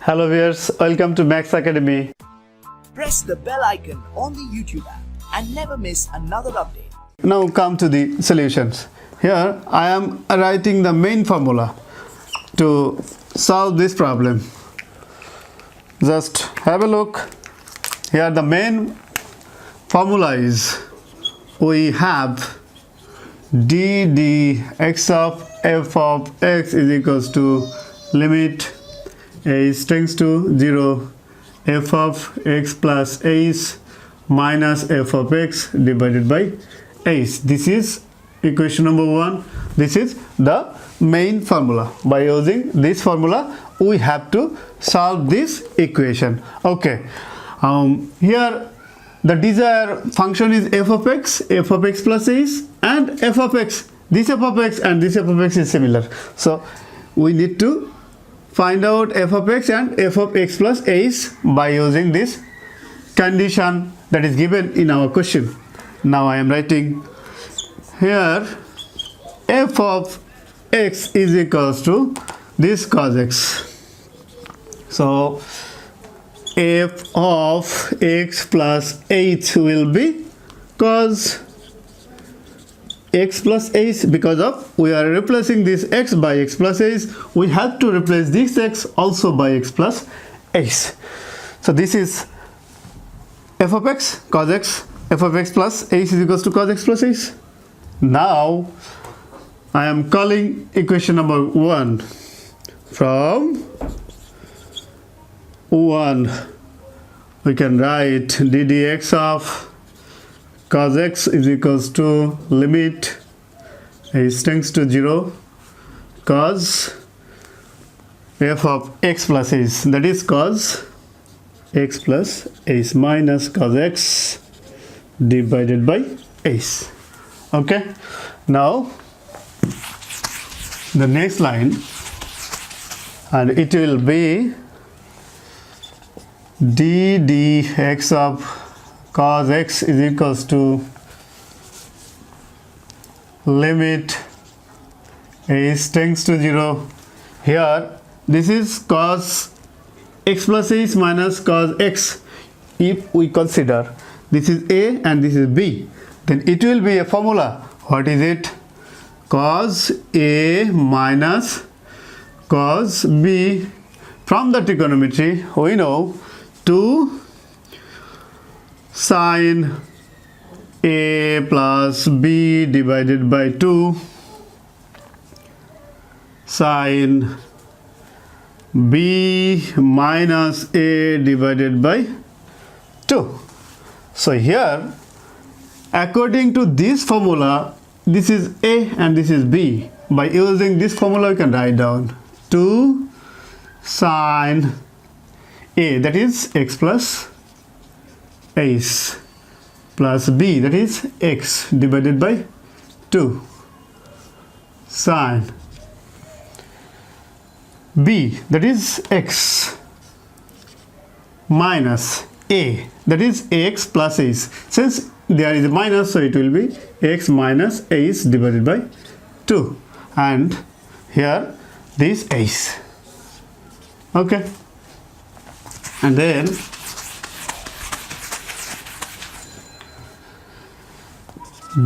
Hello viewers, welcome to Max Academy. Press the bell icon on the YouTube app and never miss another update. Now come to the solutions. Here I am writing the main formula to solve this problem. Just have a look. Here the main formula is we have d dx of f of x is equals to limit h tends to 0 f of x plus h minus f of x divided by h. This is equation number 1. This is the main formula. By using this formula we have to solve this equation. Okay, here the desired function is f of x plus h, and f of x. This f of x and this f of x is similar, so we need to find out f of x and f of x plus h by using this condition that is given in our question. Now I am writing here f of x is equals to this cos x. So f of x plus h will be cos x plus h, because of we are replacing this x by x plus h, we have to replace this x also by x plus h. So this is f of x cos x, f of x plus h is equals to cos x plus h. Now I am calling equation number 1. From 1 we can write d dx of cos x is equals to limit h tends to 0 cos f of x plus h, that is cos x plus h minus cos x divided by h. Okay, now the next line, and it will be d dx of cos x is equals to limit h tends to 0. Here this is cos x plus h minus cos x. If we consider this is a and this is b, then it will be a formula. What is it? Cos a minus cos b. From the trigonometry we know 2 sin a plus b divided by 2 sin b minus a divided by 2. So here, according to this formula, this is a and this is b. By using this formula we can write down 2 sin a, that is x plus h, plus b, that is x divided by 2 sin b, that is x, minus a, that is x plus h. Since there is a minus, so it will be x minus h divided by 2, and here this h. Okay, and then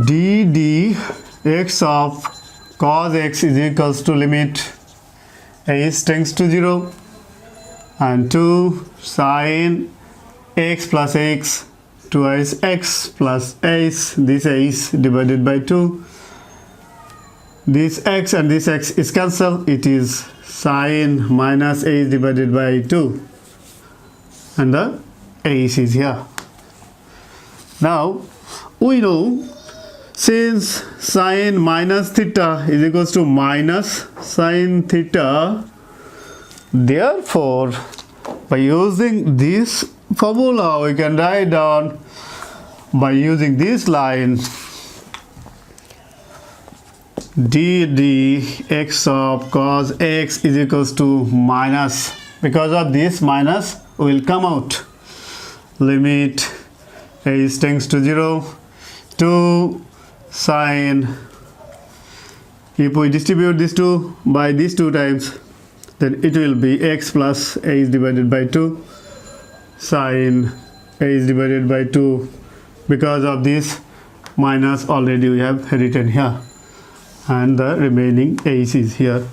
d dx of cos x is equals to limit h tends to 0 and 2 sin x plus x, 2 x plus h, this h divided by 2. This x and this x is cancelled, it is sin minus h divided by 2, and the h is here. Now we know, since sin minus theta is equals to minus sin theta, therefore by using this formula we can write down, by using this line, d dx of cos x is equals to minus, because of this minus will come out, limit h tends to 0 to sin, if we distribute this 2 by these 2 times, then it will be x plus a is divided by 2 sine a is divided by 2. Because of this minus already we have written here, and the remaining a is here.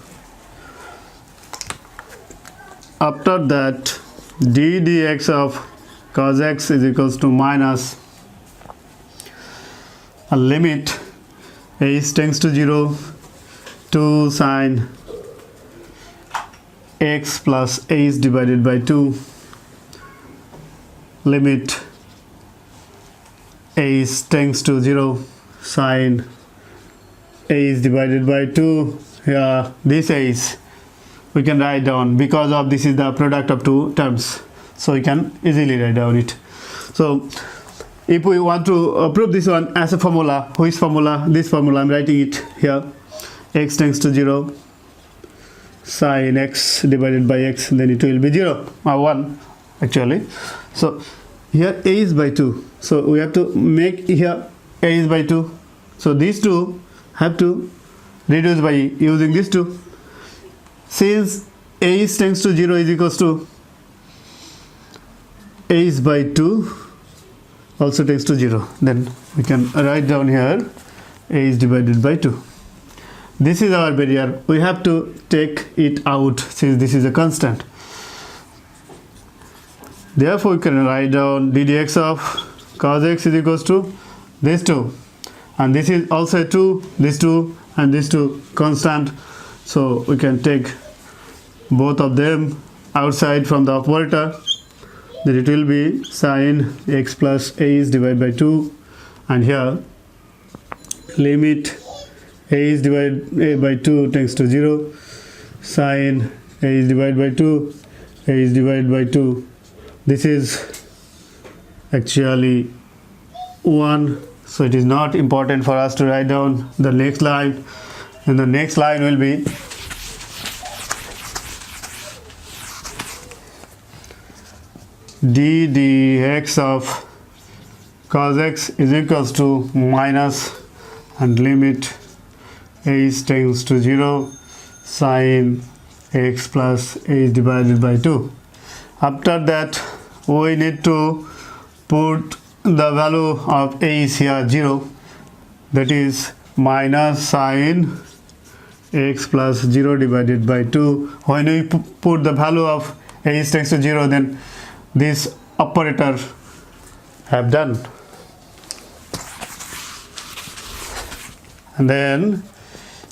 After that, d dx of cos x is equals to minus a limit a tends to 0 2 sine x plus a is divided by 2 limit a tends to 0 sine a is divided by 2. Here this a is we can write down, because of this is the product of two terms, so we can easily write down it. So if we want to prove this one as a formula, which formula? This formula, I'm writing it here. X tends to 0 sine x divided by x, then it will be 0 or 1 actually. So here a is by 2, so we have to make here a is by 2, so these two have to reduce by using these two. Since a is tends to 0 is equals to a is by 2 also tends to 0, then we can write down here a is divided by 2. This is our barrier, we have to take it out since this is a constant. Therefore we can write down d dx of cos x is equals to this 2, and this is also 2, this 2 and this 2 constant, so we can take both of them outside from the operator. Then it will be sine x plus a is divided by 2, and here limit a is divided by 2 tends to 0 sine a is divided by 2 a is divided by 2. This is actually 1, so it is not important for us to write down the next line, and the next line will be d dx of cos x is equals to minus and limit a tends to 0 sine x plus a is divided by 2. After that we need to put the value of a is here 0, that is minus sine x plus 0 divided by 2. When we put the value of a is tends to 0, then this operator have done, and then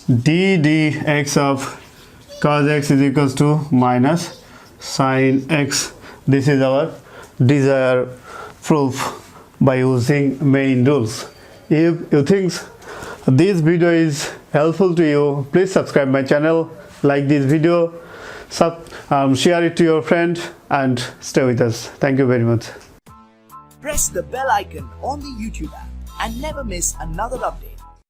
d dx of cos x is equals to minus sine x. This is our desired proof by using main rules. If you think this video is helpful to you, please subscribe my channel, like this video, share it to your friend, and stay with us. Thank you very much. Press the bell icon on the YouTube app and never miss another update.